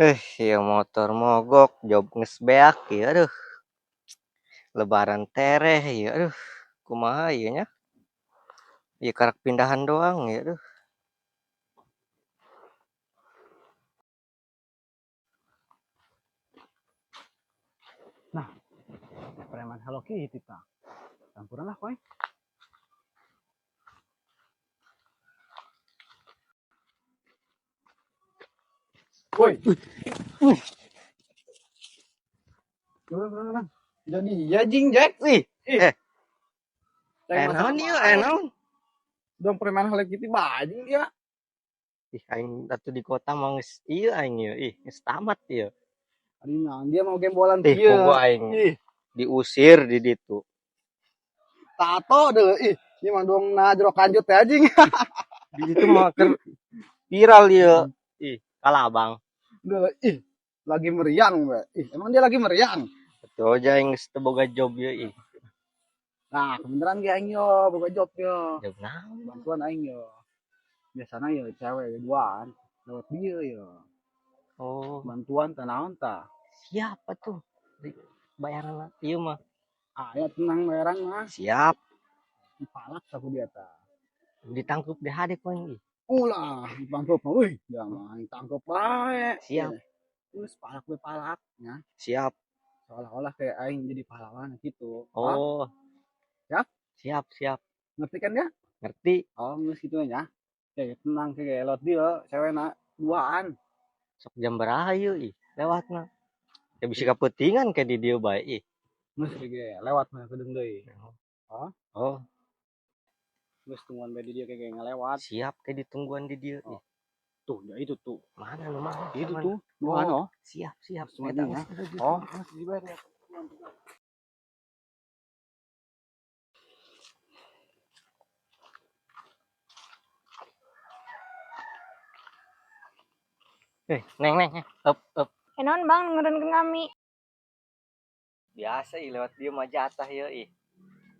Ya motor mogok, job ngesbeak ya, aduh. Lebaran tereh ya, aduh. Kumaha ieu nya? Ieu karak pindahan doang ya, aduh. Nah, preman Hello Kitty ta. Campuran lah koy. Woi. Turun. Jadi ya jing Jack. Ih, Ceng naon ieu, naon? Dong preman Hello Kitty bajing dia. Aing atuh di kota mah geus ieu aing ieu, geus tamat ieu. Adina dia mau gembolan Kudu kieu. aing diusir di ditu. Tato deh. Ieu mah dong najrok kanjut teh anjing. Di ditu mah keur viral ieu. Kalabang. Deh, lagi meriang, we. Emang dia lagi meriang. Betul aja aing geus teu boga job ieu. Nah, kebenaran ge aing yo boga job yo. Job naon? Bantuan aing yo. Biasana yo cewek duaan lewat dia yo. Oh, Bantuan teh naon tah? siapa tuh? Bayaran ieu mah. Aya tenang bayaran mah. Siap. Dipalak saku dia tah. Ditangkep deh hade poin. Ulah, ditangkep mah euy, ya mah tangkep bae. Siap. Terus palak we palak nya. Siap. Seolah-olah kayak aing jadi pahlawan gitu. Oh. Siap? Siap. Ngerti kan ya? Ngerti. Oh, geus kitu nya. Kayak tenang kayak lewat dia, cewekna duaan. Sok jam baraha ieu lewatna. Ya bisa kapentingan ke di dieu bae Geus kayak lewat mah kedeung deui. Oh, Geus tungguan bae di dia kayak ngelewat. siap ke ditungguan di dieu Tuh, ya itu tuh. Mana nu mah? Itu tuh. Duaan oh. Siap. Eta ya. Oh, masih dibayar ya. Neng. Up. Non bang dengerin kami. Biasa lewat dia mah jatah ieu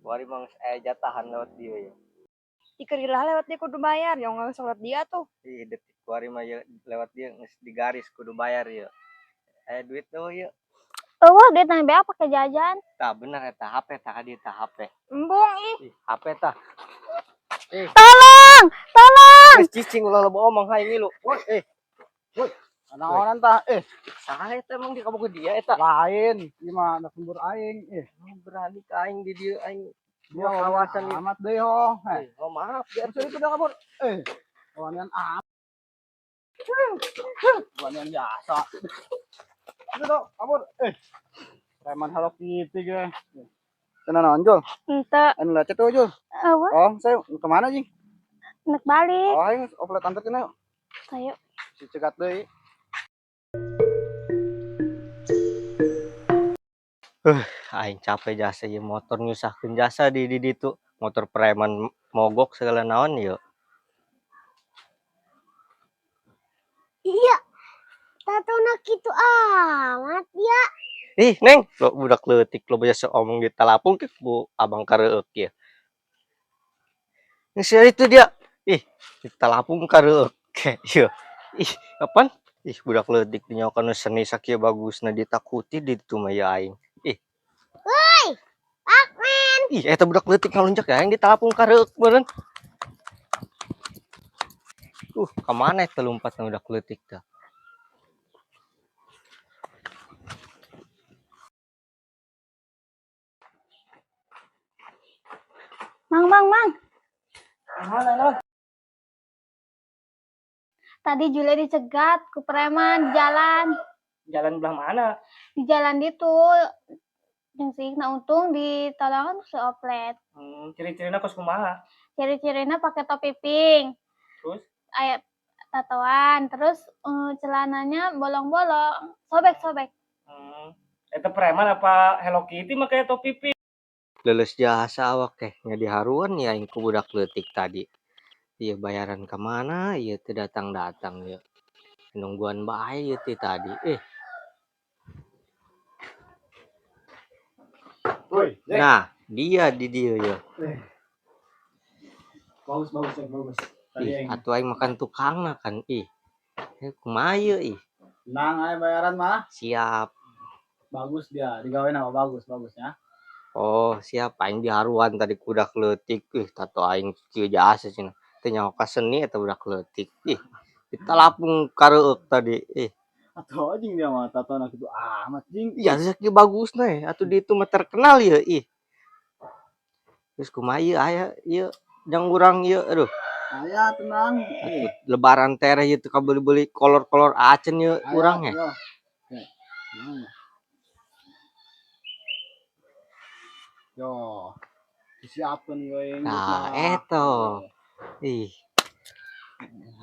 Wari mah jatahan lewat dia ya. Ikerilah lewat dia kudu bayar, yang nggak usah lewat dia tuh. Detik wari mah lewat dia geus digaris kudu bayar ya. Duit tuh ya. Duit nambah apa pakai jajan? Tah bener eta HP tah hadi tah HP. Embung HP tah. Tolong. Geus cicing ulah loba omong hai ngilu. Woi. Naonan tah? Saha eta emang di kamu ke dia eta? Lain, ieu mah da sumber aing. Berani ka aing di dieu aing. Dia kawasan amat deui ho. Oh maaf, Biar itu udah kabur. Wanian amat. Wanian biasa. Itu dong, kabur. Preman Hello Kitty ge. Tenan anjol. Ente. Anu lecet tuh Jul. Oh, saya kemana Jing? Nek balik. Oh, ayo offline anterin ayo. Ayo. Si cegat deui. Aing capek jasa ieu motor nyusahkeun jasa di ditu. Motor preman mogok segala naon ieu. Iya. Tatona kitu amat ya. Neng, lo budak leutik lo biasa omong di talapung ke bu abang kareueuk ya. Geus itu dia. Di talapung kareueuk. Ieu. Kapan? Budak leutik dinyaokan seni sakieu bagusna ditakuti di ditu mah ya aing. Woi, Pakmen. Eta budak leutik ngalunjak ya aing di talapung kareueuk meureun. Ka mana eta lompatna budak leutik teh? Mang. Mana? Tadi Julia dicegat ku preman di jalan. Jalan belah mana? Di jalan itu. Yang sih, nah untung ditolongan si oplet. Ciri-cirina kos kumaha? Ciri-cirina pakai topi pink. Terus? Ayat tatoan, terus celananya bolong-bolong, sobek. Eta preman apa Hello Kitty make topi pink? Leuleus jasa awak teh nya diharuan ya aing ku budak leutik tadi. Ieu bayaran ka mana? Ieu teu datang ieu. Nungguan bae ieu teh tadi. Nah, dia di dieu ya. Bagus. Atuh aing makan tukangna kan. Kumaha ieu Tenang aja bayaran mah. Siap. Bagus dia, digawain apa bagus ya. Oh, siap aing diharuan tadi kuda leutik. Tato aing kieu jasa cenah. Teu nyaho seni eta budak leutik. Ditalapung kareueuk tadi. Atau anjing dia mah tato anak itu amat jing. Ya rezeki bagusna atuh di itu mah terkenal ieu Terus kumaha ieu aya ieu jang urang ieu aduh. Aya tenang. Atuh lebaran teh ieu teu kabeli-beli kolor-kolor acen ieu urang Yo. Yo. Disiapkeun we Nah, eto. Ih.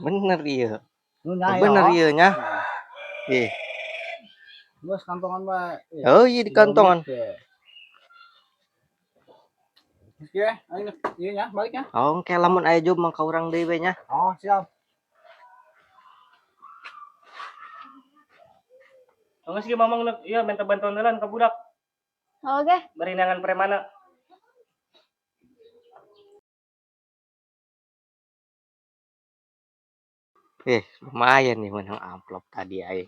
Bener ieu. Bener ieu nya. Ih. Bos kantongan bae. Oh iya di kantongan. Oke, ayo iya nya, balik ya. Oh, kayak lamun aya job mangka urang deui we nya. Oh, siap. Geus ge mamang ieu minta bantuan heula ka budak. Oke. Bari nangan premana. Lumayan nih menang amplop tadi aing.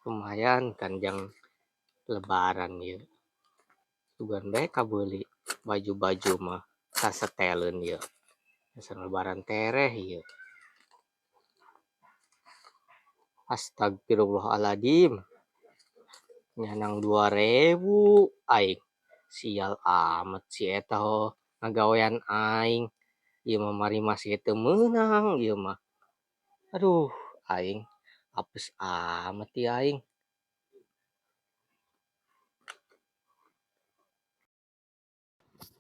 Lumayan kan jang lebaran ieu. Sugan bae kabeuli baju-baju mah saseteleun ieu. Dasar lebaran tereh ieu. Astagfirullahaladzim. Nyanang 2000 aing. Sial amat si eta ho ngagawean aing. Ieu mah mari masih teu meunang ieu mah. Aduh, aing apes amat ya aing.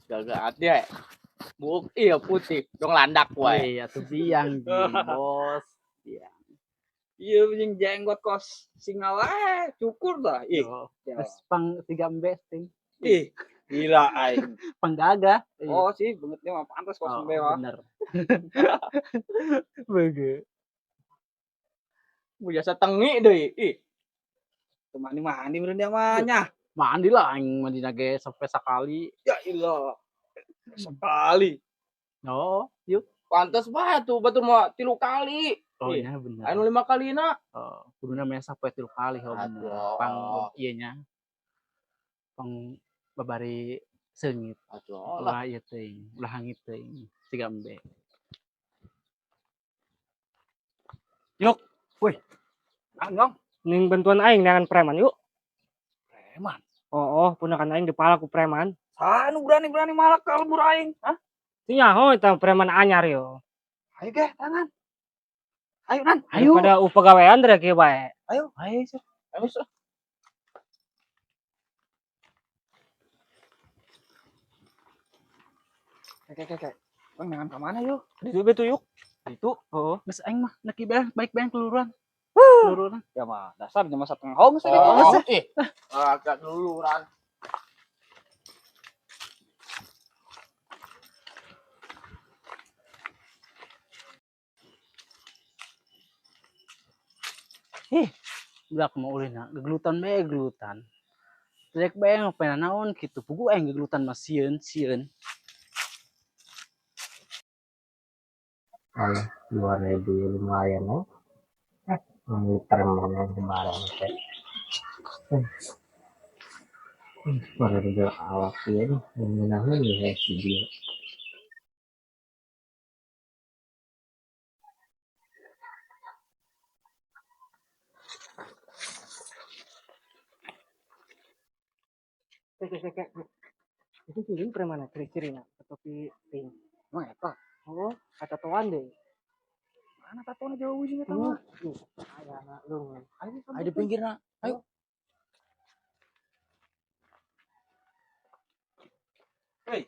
Gagak dia. Buk iya putih, dong landak wae. Iya, tuh biang bos. Iya. Iya jeung jenggot kos singa wae, cukur dah. Ih, Terus pang 3 besting. ih, gila aing. Penggagah. Oh sih, banget dia mah pantas kos mewah. Bener. Bege. Mu jasa tengi deui. Ih. Mandi meureun dia mah nya. Mandi lah aing mandi ge sampai sekali. Ya ilah. Sekali. Oh, yuk. Pantas bae tuh batur mah 3 kali. Oh Ih, iya bener. anu 5 kalina. Oh, kuduna meh sampai 3 kali oh bener. Aduh. Pang ieu nya. Pang babari seungit. Atuh Ulah ieu teuing, ulah hangit teuing. 3 embe. Yuk, Anjong. ning bantuan aing nangan preman yuk. Preman. Oh, punakan aing dipala ku preman. Anu berani-berani malah kalbur aing. Hah? Teu nyaho eta preman anyar yo. Ayo ge, tangan. Ayo nan. Ayo. Pada upagawean dari kieu bae. Ayo. Ayo. Ayo. Kayak. Bang, dengan ke mana yuk? Di dieu betu yuk. Itu. Oh, Geus aing mah neki baik keluaran. Keluaran. Ya mah, dasar jam 1 hong sih. Oh, ih. Agak luluran. Budak mau ulina gegelutan bae gegelutan. Rek bae ngopena naon kitu. Pugu aing gegelutan mah sieun. Alah, 2000 lumayan ya. Muter mana lebaran teh. Baru juga awak ieu nih, menangnya ya si dia. kek. Itu sih preman ciri-cirina topi pink. Mah eta. Oh, kata toan deh. Mana tatonya jauh sih eta Tuh, mah. aya anak lu. Ayo di pinggirna. Ayo. Hei,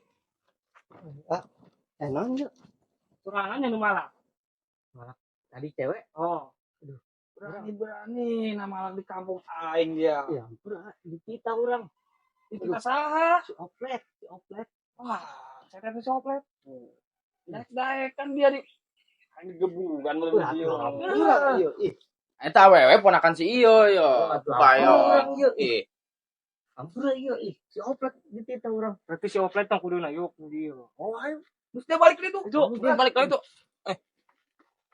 Non yuk. Sorangannya nu malah. Tadi cewek. Oh, berani nama di kampung aing dia. Ya ampun, di kita orang. Kita saha? Si oplet. Wah, saya kan soplet. Daek kan dia di aing gebugan meureun si ieu. Iya, ih. Eta awewe ponakan si ieu yo. Bayo. Ih, Ampura iya, ih. Si oplet di kita orang. berarti si oplet tang kuduna yuk di dieu. oh ayo. Mesti balik ke itu. Itu. Balik ke itu.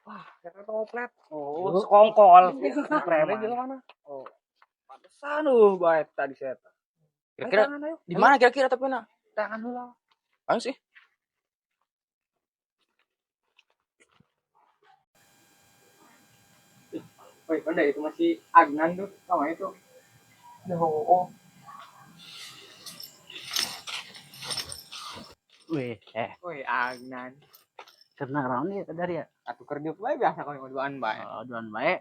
Wah, kira toplet. Oh, sekongkol. Preman Preman. jalan mana? Oh. Pantesan baik tadi saya. Kira-kira Di mana kira-kira tapi nak? Tangan dulu lah. Ayo sih. Woi, mana itu masih Agnan tuh, sama itu. Oh. Wih, Woi, Agnan. karena rawan ya dari ya. Atuh kerja bae biasa kalau ngoduan bae. Aduan bae.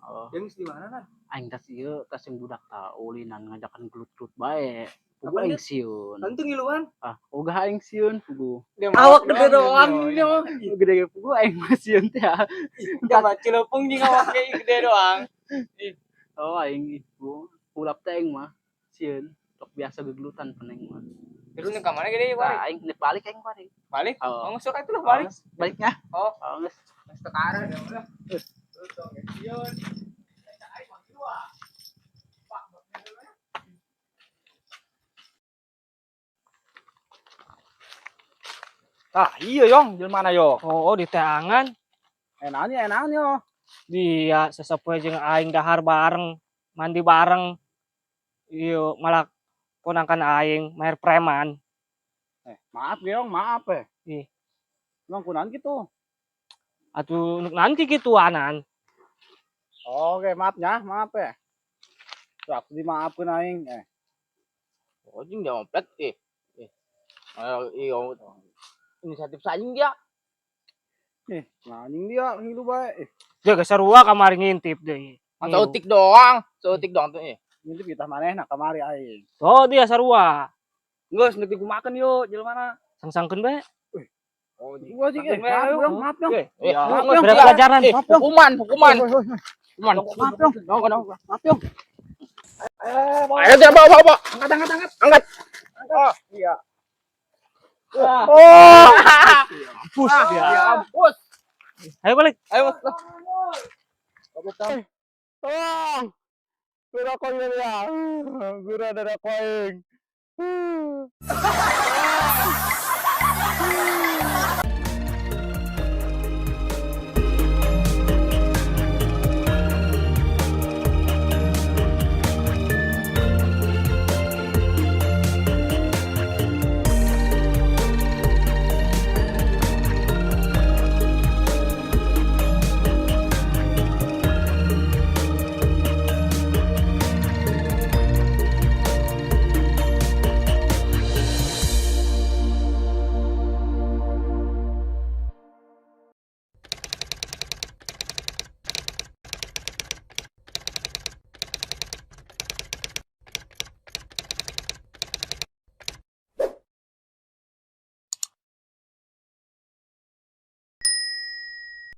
Oh. Yang di mana kan? Aing tas ieu tas yang budak tau linan ngajakan gelut-gelut bae. Pugu Apaan aing dia? sieun. Tentu ngiluan. Ah, ogah aing sieun pugu. Awak gede doang ini mah. Gede ge pugu aing mah sieun teh. Enggak mah Cilepung jeung awak ge gede doang. Oh aing ibu pulap teh aing mah sieun. Tok biasa gegelutan peneng mah. Terus nu ka mana gede balik? Nah, aing nek balik aing balik. Balik? Oh. Oh, masuk itu lah balik. Baliknya. Oh, Oh, geus. geus teu ka arah dah udah. Terus dong, sieun. Ah, iya yong, jalan mana yo? Oh, di teangan. Enaknya. Dia sesepuh jeung aing dahar bareng, mandi bareng. Ieu malah ponakan aing maer preman. Maaf yong, maaf Ih. Emang kunaon gitu. Atuh nanti gituanan. Oke, maaf ya. Rak dimaafkeun aing. Oh, jeung dompet iyo inisiatif saing dia. Anjing dia hidup bae. Jaga sarua kamari ngintip deui. Sautik doang tuh Ngintip kita manehna kamari aing. Oh, dia sarua. Geus nek digumakeun yo jelema mana? Sangsangkeun bae. Oh, Gua sih maaf dong. ya, Beri pelajaran. hukuman. Maaf dong. Maaf dong. Ayo dia bawa. Angkat. Oh, iya. Oh. Pus dia. Ya ampun. Ayo balik. Ayo. Oh. Gura ko yun ya. Gura na ko aing.